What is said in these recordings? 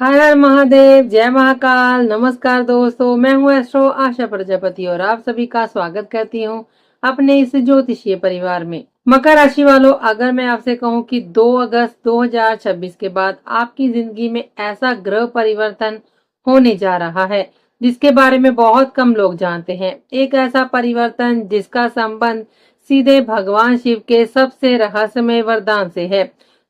हर हर महादेव, जय महाकाल। नमस्कार दोस्तों, मैं हूँ एस्ट्रो आशा प्रजापति और आप सभी का स्वागत करती हूँ अपने इस ज्योतिषीय परिवार में। मकर राशि वालों, अगर मैं आपसे कहूँ कि 2 अगस्त 2026 के बाद आपकी जिंदगी में ऐसा ग्रह परिवर्तन होने जा रहा है जिसके बारे में बहुत कम लोग जानते हैं। एक ऐसा परिवर्तन जिसका संबंध सीधे भगवान शिव के सबसे रहस्यमय वरदान से है।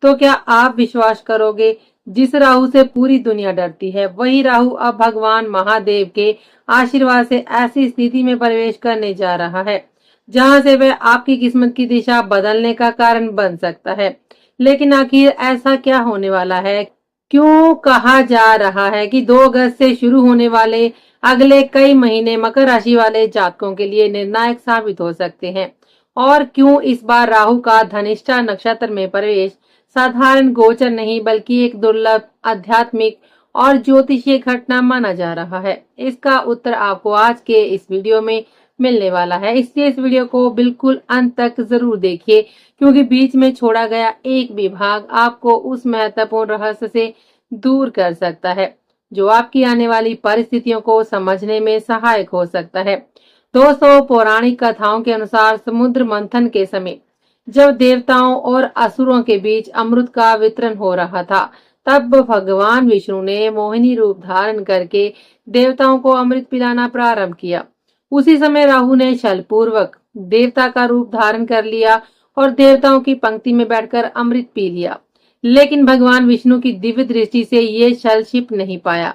तो क्या आप विश्वास करोगे, जिस राहु से पूरी दुनिया डरती है, वही राहु अब भगवान महादेव के आशीर्वाद से ऐसी स्थिति में प्रवेश करने जा रहा है जहां से वह आपकी किस्मत की दिशा बदलने का कारण बन सकता है। लेकिन आखिर ऐसा क्या होने वाला है? क्यों कहा जा रहा है कि 2 अगस्त से शुरू होने वाले अगले कई महीने मकर राशि वाले जातकों के लिए निर्णायक साबित हो सकते हैं? और क्यों इस बार राहु का धनिष्ठा नक्षत्र में प्रवेश साधारण गोचर नहीं बल्कि एक दुर्लभ आध्यात्मिक और ज्योतिषीय घटना माना जा रहा है? इसका उत्तर आपको आज के इस वीडियो में मिलने वाला है, इसलिए इस वीडियो को बिल्कुल अंत तक जरूर देखिए, क्योंकि बीच में छोड़ा गया एक भी भाग आपको उस महत्वपूर्ण रहस्य से दूर कर सकता है जो आपकी आने वाली परिस्थितियों को समझने में सहायक हो सकता है। दोस्तों, पौराणिक कथाओं के अनुसार समुद्र मंथन के समय जब देवताओं और असुरों के बीच अमृत का वितरण हो रहा था, तब भगवान विष्णु ने मोहिनी रूप धारण करके देवताओं को अमृत पिलाना प्रारंभ किया। उसी समय राहु ने छलपूर्वक देवता का रूप धारण कर लिया और देवताओं की पंक्ति में बैठकर अमृत पी लिया। लेकिन भगवान विष्णु की दिव्य दृष्टि से ये छल छिप नहीं पाया।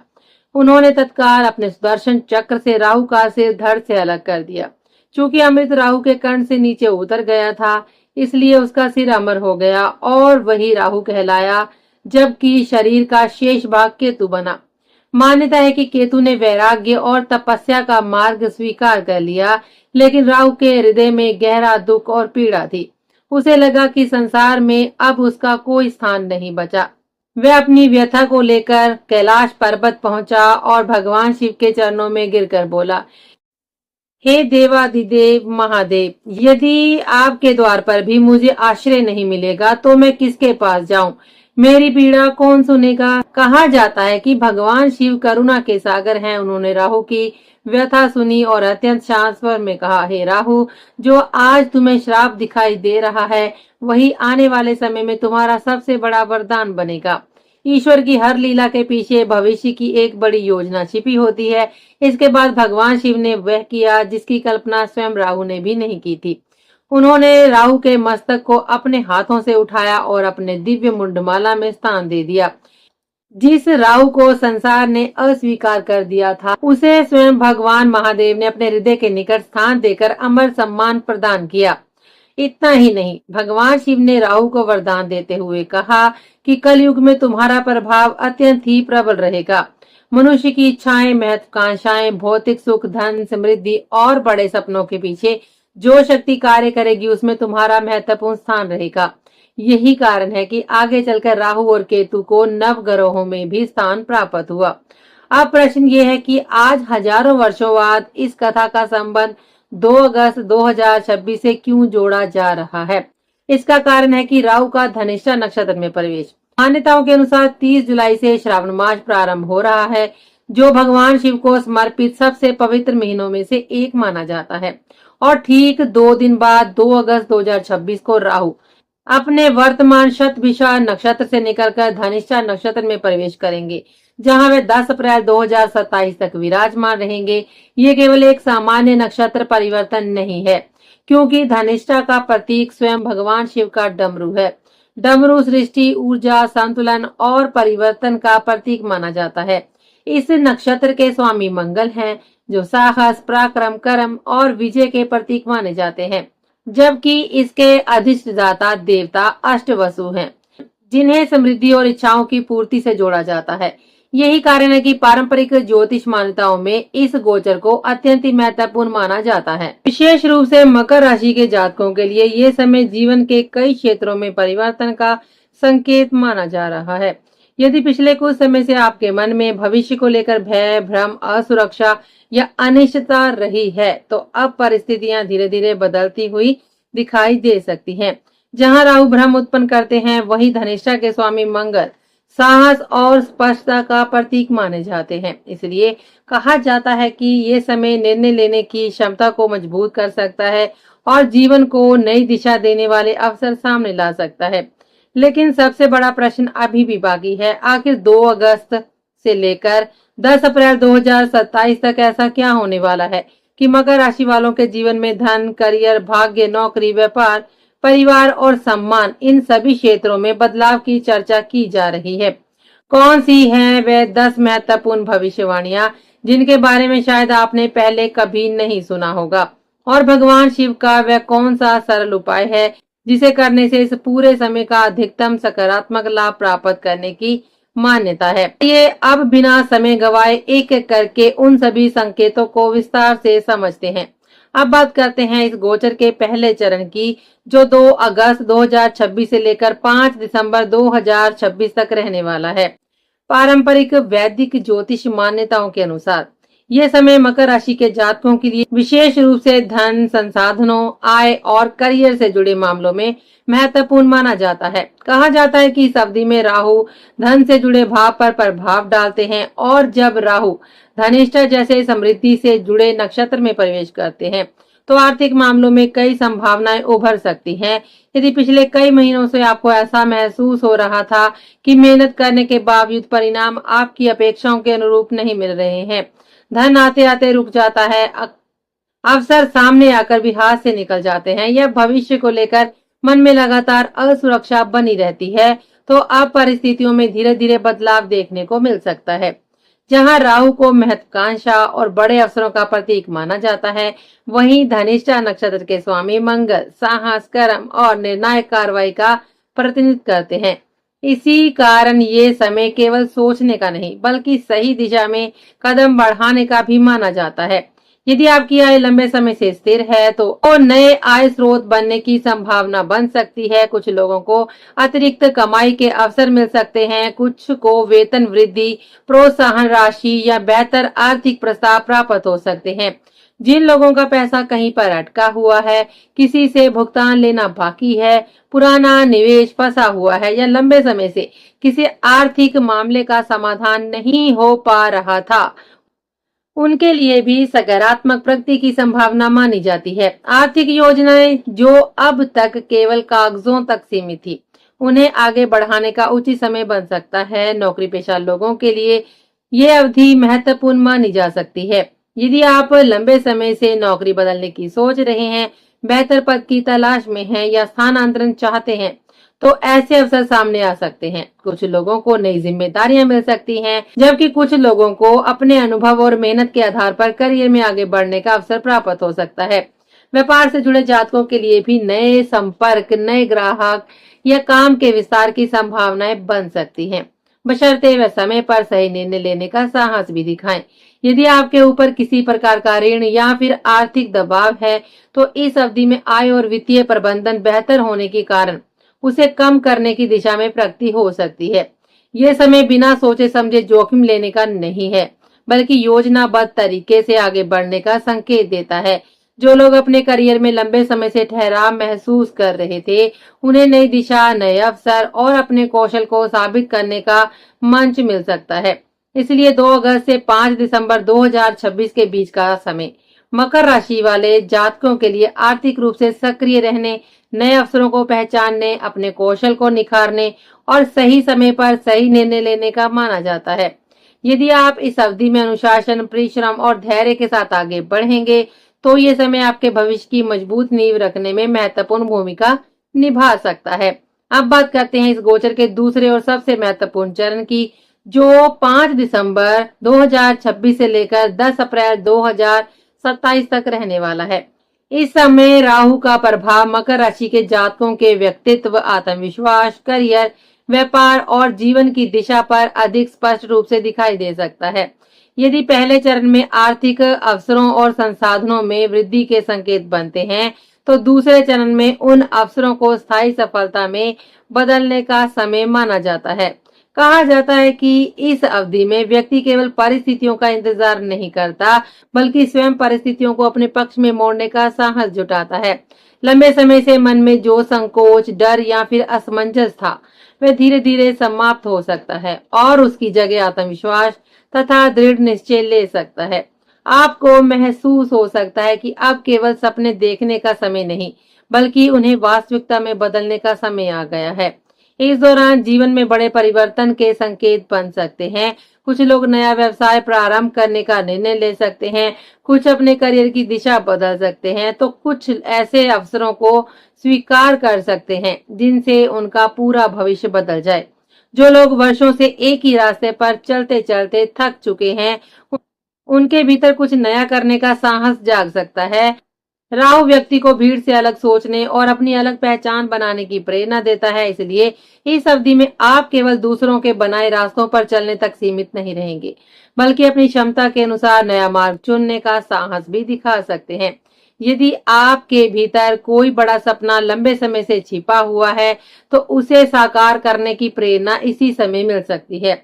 उन्होंने तत्काल अपने सुदर्शन चक्र से राहु का सिर धड़ से अलग कर दिया। चूंकि अमृत राहु के कर्ण से नीचे उतर गया था, इसलिए उसका सिर अमर हो गया और वही राहु कहलाया, जबकि शरीर का शेष भाग केतु बना। मान्यता है कि केतु ने वैराग्य और तपस्या का मार्ग स्वीकार कर लिया, लेकिन राहु के हृदय में गहरा दुख और पीड़ा थी। उसे लगा कि संसार में अब उसका कोई स्थान नहीं बचा। वह अपनी व्यथा को लेकर कैलाश पर्वत पहुंचा और भगवान शिव के चरणों में गिरकर बोला, हे देवादिदेव महादेव, यदि आपके द्वार पर भी मुझे आश्रय नहीं मिलेगा तो मैं किसके पास जाऊं? मेरी पीड़ा कौन सुनेगा? कहा जाता है कि भगवान शिव करुणा के सागर हैं। उन्होंने राहु की व्यथा सुनी और अत्यंत शांत स्वर में कहा, हे राहु, जो आज तुम्हें श्राप दिखाई दे रहा है वही आने वाले समय में तुम्हारा सबसे बड़ा वरदान बनेगा। ईश्वर की हर लीला के पीछे भविष्य की एक बड़ी योजना छिपी होती है। इसके बाद भगवान शिव ने वह किया जिसकी कल्पना स्वयं राहु ने भी नहीं की थी। उन्होंने राहु के मस्तक को अपने हाथों से उठाया और अपने दिव्य मुंडमाला में स्थान दे दिया। जिस राहु को संसार ने अस्वीकार कर दिया था, उसे स्वयं भगवान महादेव ने अपने हृदय के निकट स्थान देकर अमर सम्मान प्रदान किया। इतना ही नहीं, भगवान शिव ने राहु को वरदान देते हुए कहा कि कलयुग में तुम्हारा प्रभाव अत्यंत ही प्रबल रहेगा। मनुष्य की इच्छाएं, महत्वाकांक्षाएं, भौतिक सुख, धन, समृद्धि और बड़े सपनों के पीछे जो शक्ति कार्य करेगी उसमें तुम्हारा महत्वपूर्ण स्थान रहेगा। यही कारण है कि आगे चलकर राहु और केतु को नव ग्रहों में भी स्थान प्राप्त हुआ। अब प्रश्न ये है कि आज हजारों वर्षों बाद इस कथा का संबंध 2 अगस्त 2026 से क्यों जोड़ा जा रहा है? इसका कारण है कि राहु का धनिष्ठा नक्षत्र में प्रवेश। मान्यताओं के अनुसार 30 जुलाई से श्रावण मास प्रारंभ हो रहा है, जो भगवान शिव को समर्पित सबसे पवित्र महीनों में से एक माना जाता है। और ठीक 2 दिन बाद 2 अगस्त 2026 को राहु अपने वर्तमान शतभिषा नक्षत्र से निकलकर धनिष्ठा नक्षत्र में प्रवेश करेंगे, जहां वे 10 अप्रैल 2027 तक विराजमान रहेंगे। ये केवल एक सामान्य नक्षत्र परिवर्तन नहीं है, क्योंकि धनिष्ठा का प्रतीक स्वयं भगवान शिव का डमरू है। डमरू सृष्टि, ऊर्जा, संतुलन और परिवर्तन का प्रतीक माना जाता है। इस नक्षत्र के स्वामी मंगल हैं, जो साहस, पराक्रम, कर्म और विजय के प्रतीक माने जाते हैं, जबकि इसके अधिष्ठाता देवता अष्टवसु हैं, जिन्हें समृद्धि और इच्छाओं की पूर्ति से जोड़ा जाता है। यही कारण है कि पारंपरिक ज्योतिष मान्यताओं में इस गोचर को अत्यंत ही महत्वपूर्ण माना जाता है। विशेष रूप से मकर राशि के जातकों के लिए ये समय जीवन के कई क्षेत्रों में परिवर्तन का संकेत माना जा रहा है। यदि पिछले कुछ समय से आपके मन में भविष्य को लेकर भय, भ्रम, असुरक्षा या अनिश्चितता रही है, तो अब परिस्थितियां धीरे धीरे बदलती हुई दिखाई दे सकती हैं। जहां राहु भ्रम उत्पन्न करते हैं, वहीं धनिष्ठा के स्वामी मंगल साहस और स्पष्टता का प्रतीक माने जाते हैं। इसलिए कहा जाता है कि ये समय निर्णय लेने की क्षमता को मजबूत कर सकता है और जीवन को नई दिशा देने वाले अवसर सामने ला सकता है। लेकिन सबसे बड़ा प्रश्न अभी भी बाकी है, आखिर 2 अगस्त से लेकर 10 अप्रैल 2027 तक ऐसा क्या होने वाला है कि मकर राशि वालों के जीवन में धन, करियर, भाग्य, नौकरी, व्यापार, परिवार और सम्मान, इन सभी क्षेत्रों में बदलाव की चर्चा की जा रही है। कौन सी हैं वे 10 महत्वपूर्ण भविष्यवाणियां जिनके बारे में शायद आपने पहले कभी नहीं सुना होगा, और भगवान शिव का वह कौन सा सरल उपाय है जिसे करने से इस पूरे समय का अधिकतम सकारात्मक लाभ प्राप्त करने की मान्यता है। ये अब बिना समय गवाए एक एक करके उन सभी संकेतों को विस्तार से समझते हैं। अब बात करते हैं इस गोचर के पहले चरण की, जो 2 अगस्त 2026 से लेकर 5 दिसंबर 2026 तक रहने वाला है। पारंपरिक वैदिक ज्योतिष मान्यताओं के अनुसार यह समय मकर राशि के जातकों के लिए विशेष रूप से धन, संसाधनों, आय और करियर से जुड़े मामलों में महत्वपूर्ण माना जाता है। कहा जाता है कि इस अवधि में राहु धन से जुड़े भाव पर प्रभाव डालते हैं, और जब राहु धनिष्ठा जैसे समृद्धि से जुड़े नक्षत्र में प्रवेश करते हैं तो आर्थिक मामलों में कई संभावनाएं उभर सकती हैं। यदि पिछले कई महीनों से आपको ऐसा महसूस हो रहा था कि मेहनत करने के बावजूद परिणाम आपकी अपेक्षाओं के अनुरूप नहीं मिल रहे हैं, धन आते आते रुक जाता है, अवसर सामने आकर भी हाथ से निकल जाते हैं, या भविष्य को लेकर मन में लगातार असुरक्षा बनी रहती है, तो अब परिस्थितियों में धीरे धीरे बदलाव देखने को मिल सकता है। जहां राहु को महत्वाकांक्षा और बड़े अवसरों का प्रतीक माना जाता है, वहीं धनिष्ठा नक्षत्र के स्वामी मंगल साहस, कर्म और निर्णायक कार्रवाई का प्रतिनिधित्व करते हैं। इसी कारण ये समय केवल सोचने का नहीं बल्कि सही दिशा में कदम बढ़ाने का भी माना जाता है। यदि आपकी आय लंबे समय से स्थिर है तो नए आय स्रोत बनने की संभावना बन सकती है। कुछ लोगों को अतिरिक्त कमाई के अवसर मिल सकते हैं, कुछ को वेतन वृद्धि, प्रोत्साहन राशि या बेहतर आर्थिक प्रस्ताव प्राप्त हो सकते हैं। जिन लोगों का पैसा कहीं पर अटका हुआ है, किसी से भुगतान लेना बाकी है, पुराना निवेश फंसा हुआ है या लंबे समय से किसी आर्थिक मामले का समाधान नहीं हो पा रहा था, उनके लिए भी सकारात्मक प्रगति की संभावना मानी जाती है। आर्थिक योजनाएं जो अब तक केवल कागजों तक सीमित थी, उन्हें आगे बढ़ाने का उचित समय बन सकता है। नौकरी पेशा लोगों के लिए ये अवधि महत्वपूर्ण मानी जा सकती है। यदि आप लंबे समय से नौकरी बदलने की सोच रहे हैं, बेहतर पद की तलाश में हैं या स्थानांतरण चाहते हैं, तो ऐसे अवसर सामने आ सकते हैं। कुछ लोगों को नई जिम्मेदारियां मिल सकती हैं, जबकि कुछ लोगों को अपने अनुभव और मेहनत के आधार पर करियर में आगे बढ़ने का अवसर प्राप्त हो सकता है। व्यापार से जुड़े जातकों के लिए भी नए संपर्क, नए ग्राहक या काम के विस्तार की संभावनाएं बन सकती हैं, बशर्ते वे समय पर सही निर्णय लेने का साहस भी दिखाएं। यदि आपके ऊपर किसी प्रकार का ऋण या फिर आर्थिक दबाव है, तो इस अवधि में आय और वित्तीय प्रबंधन बेहतर होने के कारण उसे कम करने की दिशा में प्रगति हो सकती है। यह समय बिना सोचे समझे जोखिम लेने का नहीं है, बल्कि योजनाबद्ध तरीके से आगे बढ़ने का संकेत देता है। जो लोग अपने करियर में लंबे समय से ठहराव महसूस कर रहे थे, उन्हें नई दिशा, नए अवसर और अपने कौशल को साबित करने का मंच मिल सकता है। इसलिए 2 अगस्त से 5 दिसंबर 2026 के बीच का समय मकर राशि वाले जातकों के लिए आर्थिक रूप से सक्रिय रहने, नए अवसरों को पहचानने, अपने कौशल को निखारने और सही समय पर सही निर्णय लेने का माना जाता है। यदि आप इस अवधि में अनुशासन, परिश्रम और धैर्य के साथ आगे बढ़ेंगे, तो ये समय आपके भविष्य की मजबूत नींव रखने में महत्वपूर्ण भूमिका निभा सकता है। अब बात करते हैं इस गोचर के दूसरे और सबसे महत्वपूर्ण चरण की, जो 5 दिसंबर 2026 से लेकर 10 अप्रैल 2027 तक रहने वाला है। इस समय राहु का प्रभाव मकर राशि के जातकों के व्यक्तित्व, आत्मविश्वास, करियर, व्यापार और जीवन की दिशा पर अधिक स्पष्ट रूप से दिखाई दे सकता है। यदि पहले चरण में आर्थिक अवसरों और संसाधनों में वृद्धि के संकेत बनते हैं, तो दूसरे चरण में उन अवसरों को स्थायी सफलता में बदलने का समय माना जाता है। कहा जाता है कि इस अवधि में व्यक्ति केवल परिस्थितियों का इंतजार नहीं करता, बल्कि स्वयं परिस्थितियों को अपने पक्ष में मोड़ने का साहस जुटाता है। लंबे समय से मन में जो संकोच, डर या फिर असमंजस था, वह धीरे धीरे समाप्त हो सकता है और उसकी जगह आत्मविश्वास तथा दृढ़ निश्चय ले सकता है। आपको महसूस हो सकता है कि अब केवल सपने देखने का समय नहीं, बल्कि उन्हें वास्तविकता में बदलने का समय आ गया है। इस दौरान जीवन में बड़े परिवर्तन के संकेत बन सकते हैं। कुछ लोग नया व्यवसाय प्रारंभ करने का निर्णय ले सकते हैं, कुछ अपने करियर की दिशा बदल सकते हैं, तो कुछ ऐसे अवसरों को स्वीकार कर सकते हैं जिनसे उनका पूरा भविष्य बदल जाए। जो लोग वर्षों से एक ही रास्ते पर चलते चलते थक चुके हैं, उनके भीतर कुछ नया करने का साहस जाग सकता है। राहु व्यक्ति को भीड़ से अलग सोचने और अपनी अलग पहचान बनाने की प्रेरणा देता है, इसलिए इस अवधि में आप केवल दूसरों के बनाए रास्तों पर चलने तक सीमित नहीं रहेंगे, बल्कि अपनी क्षमता के अनुसार नया मार्ग चुनने का साहस भी दिखा सकते हैं। यदि आपके भीतर कोई बड़ा सपना लंबे समय से छिपा हुआ है, तो उसे साकार करने की प्रेरणा इसी समय मिल सकती है।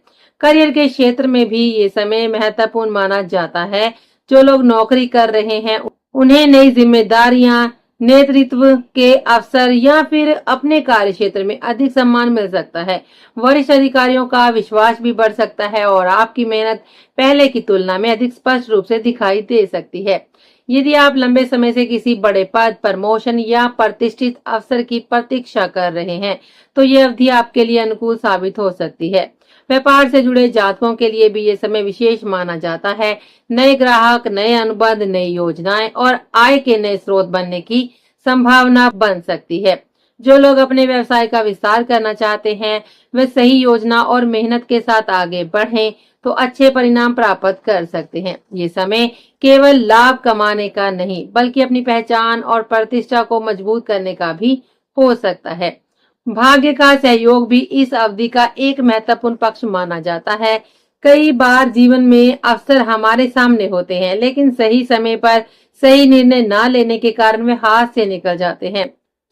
करियर के क्षेत्र में भी ये समय महत्वपूर्ण माना जाता है। जो लोग नौकरी कर रहे हैं, उन्हें नई जिम्मेदारियां, नेतृत्व के अवसर या फिर अपने कार्य क्षेत्र में अधिक सम्मान मिल सकता है। वरिष्ठ अधिकारियों का विश्वास भी बढ़ सकता है और आपकी मेहनत पहले की तुलना में अधिक स्पष्ट रूप से दिखाई दे सकती है। यदि आप लंबे समय से किसी बड़े पद, प्रमोशन या प्रतिष्ठित अवसर की प्रतीक्षा कर रहे हैं, तो यह अवधि आपके लिए अनुकूल साबित हो सकती है। व्यापार से जुड़े जातकों के लिए भी ये समय विशेष माना जाता है। नए ग्राहक, नए अनुबंध, नई योजनाएं और आय के नए स्रोत बनने की संभावना बन सकती है। जो लोग अपने व्यवसाय का विस्तार करना चाहते हैं, वे सही योजना और मेहनत के साथ आगे बढ़ें तो अच्छे परिणाम प्राप्त कर सकते हैं। ये समय केवल लाभ कमाने का नहीं, बल्कि अपनी पहचान और प्रतिष्ठा को मजबूत करने का भी हो सकता है। भाग्य का सहयोग भी इस अवधि का एक महत्वपूर्ण पक्ष माना जाता है। कई बार जीवन में अवसर हमारे सामने होते हैं, लेकिन सही समय पर सही निर्णय न लेने के कारण वे हाथ से निकल जाते हैं।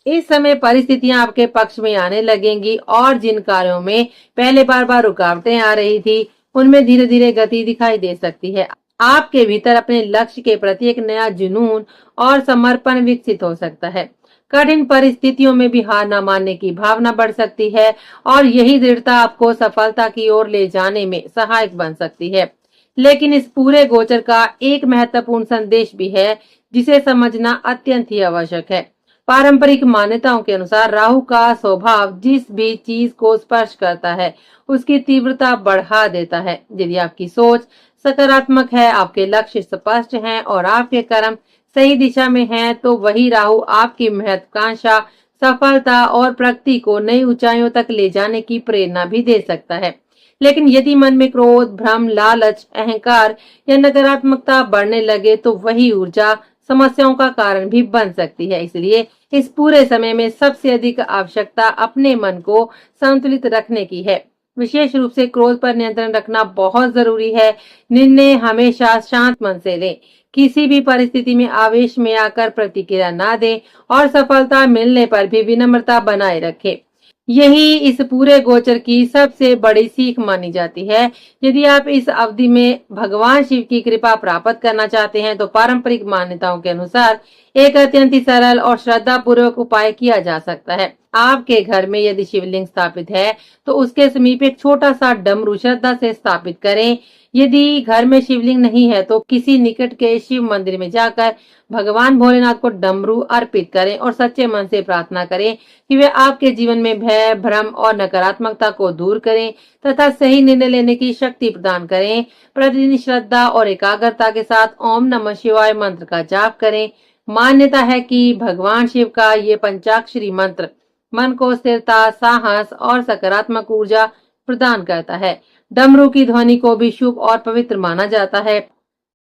इस समय परिस्थितियां आपके पक्ष में आने लगेंगी और जिन कार्यों में पहले बार बार रुकावटें आ रही थी, उनमें धीरे धीरे गति दिखाई दे सकती है। आपके भीतर अपने लक्ष्य के प्रति एक नया जुनून और समर्पण विकसित हो सकता है। कठिन परिस्थितियों में भी हार न मानने की भावना बढ़ सकती है और यही दृढ़ता आपको सफलता की ओर ले जाने में सहायक बन सकती है। लेकिन इस पूरे गोचर का एक महत्वपूर्ण संदेश भी है, जिसे समझना अत्यंत ही आवश्यक है। पारंपरिक मान्यताओं के अनुसार राहु का स्वभाव जिस भी चीज को स्पर्श करता है, उसकी तीव्रता बढ़ा देता है। यदि आपकी सोच सकारात्मक है, आपके लक्ष्य स्पष्ट हैं और आपके कर्म सही दिशा में हैं, तो वही राहु आपकी महत्वाकांक्षा, सफलता और प्रगति को नई ऊंचाइयों तक ले जाने की प्रेरणा भी दे सकता है। लेकिन यदि मन में क्रोध, भ्रम, लालच, अहंकार या नकारात्मकता बढ़ने लगे, तो वही ऊर्जा समस्याओं का कारण भी बन सकती है। इसलिए इस पूरे समय में सबसे अधिक आवश्यकता अपने मन को संतुलित रखने की है। विशेष रूप से क्रोध पर नियंत्रण रखना बहुत जरूरी है। निर्णय हमेशा शांत मन से लें, किसी भी परिस्थिति में आवेश में आकर प्रतिक्रिया ना दें और सफलता मिलने पर भी विनम्रता बनाए रखें। यही इस पूरे गोचर की सबसे बड़ी सीख मानी जाती है। यदि आप इस अवधि में भगवान शिव की कृपा प्राप्त करना चाहते हैं, तो पारंपरिक मान्यताओं के अनुसार एक अत्यंत ही सरल और श्रद्धा पूर्वक उपाय किया जा सकता है। आपके घर में यदि शिवलिंग स्थापित है, तो उसके समीप एक छोटा सा डमरू श्रद्धा से स्थापित करें। यदि घर में शिवलिंग नहीं है, तो किसी निकट के शिव मंदिर में जाकर भगवान भोलेनाथ को डमरू अर्पित करें और सच्चे मन से प्रार्थना करें कि वे आपके जीवन में भय, भ्रम और नकारात्मकता को दूर करें तथा सही निर्णय लेने की शक्ति प्रदान करें। प्रतिदिन श्रद्धा और एकाग्रता के साथ ओम नमः शिवाय मंत्र का जाप करें। मान्यता है कि भगवान शिव का ये पंचाक्षरी मंत्र मन को स्थिरता, साहस और सकारात्मक ऊर्जा प्रदान करता है। डमरू की ध्वनि को भी शुभ और पवित्र माना जाता है।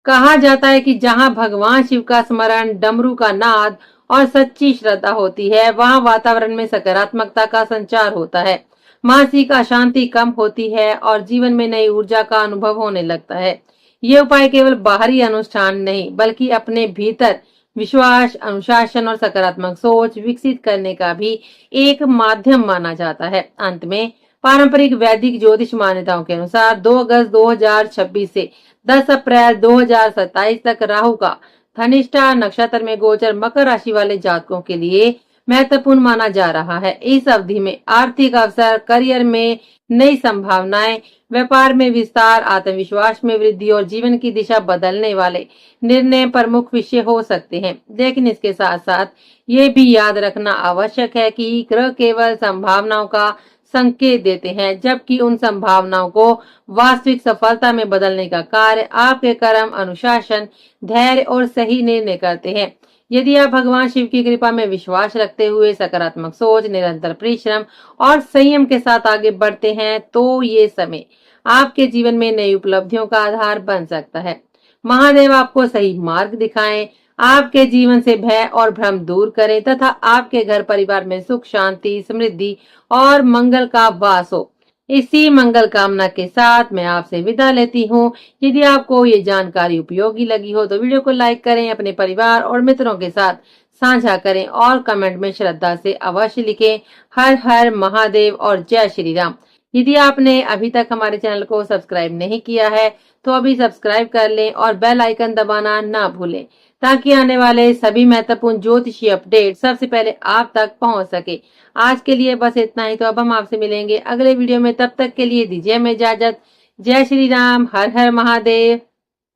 कहा जाता है कि जहां भगवान शिव का स्मरण, डमरू का नाद और सच्ची श्रद्धा होती है, वहां वातावरण में सकारात्मकता का संचार होता है, मानसिक अशांति कम होती है और जीवन में नई ऊर्जा का अनुभव होने लगता है। ये उपाय केवल बाहरी अनुष्ठान नहीं, बल्कि अपने भीतर विश्वास, अनुशासन और सकारात्मक सोच विकसित करने का भी एक माध्यम माना जाता है। अंत में पारंपरिक वैदिक ज्योतिष मान्यताओं के अनुसार 2 अगस्त 2026 से 10 अप्रैल 2027 तक राहु का धनिष्ठा नक्षत्र में गोचर मकर राशि वाले जातकों के लिए महत्वपूर्ण माना जा रहा है। इस अवधि में आर्थिक अवसर, करियर में नई संभावनाएं, व्यापार में विस्तार, आत्मविश्वास में वृद्धि और जीवन की दिशा बदलने वाले निर्णय प्रमुख विषय हो सकते हैं। लेकिन इसके साथ साथ ये भी याद रखना आवश्यक है कि ग्रह केवल संभावनाओं का संकेत देते हैं, जबकि उन संभावनाओं को वास्तविक सफलता में बदलने का कार्य आपके कर्म, अनुशासन, धैर्य और सही निर्णय करते हैं। यदि आप भगवान शिव की कृपा में विश्वास रखते हुए सकारात्मक सोच, निरंतर परिश्रम और संयम के साथ आगे बढ़ते हैं, तो ये समय आपके जीवन में नई उपलब्धियों का आधार बन सकता है। महादेव आपको सही मार्ग दिखाएं, आपके जीवन से भय और भ्रम दूर करें तथा आपके घर परिवार में सुख, शांति, समृद्धि और मंगल का वास हो। इसी मंगल कामना के साथ मैं आपसे विदा लेती हूँ। यदि आपको ये जानकारी उपयोगी लगी हो तो वीडियो को लाइक करें, अपने परिवार और मित्रों के साथ साझा करें और कमेंट में श्रद्धा से अवश्य लिखें, हर हर महादेव और जय श्री राम। यदि आपने अभी तक हमारे चैनल को सब्सक्राइब नहीं किया है तो अभी सब्सक्राइब कर लें और बेल आइकन दबाना ना भूलें, ताकि आने वाले सभी महत्वपूर्ण ज्योतिषीय अपडेट सबसे पहले आप तक पहुंच सके। आज के लिए बस इतना ही। तो अब हम आपसे मिलेंगे अगले वीडियो में। तब तक के लिए दीजिए हमें इजाजत। जय श्री राम, हर हर महादेव,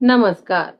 नमस्कार।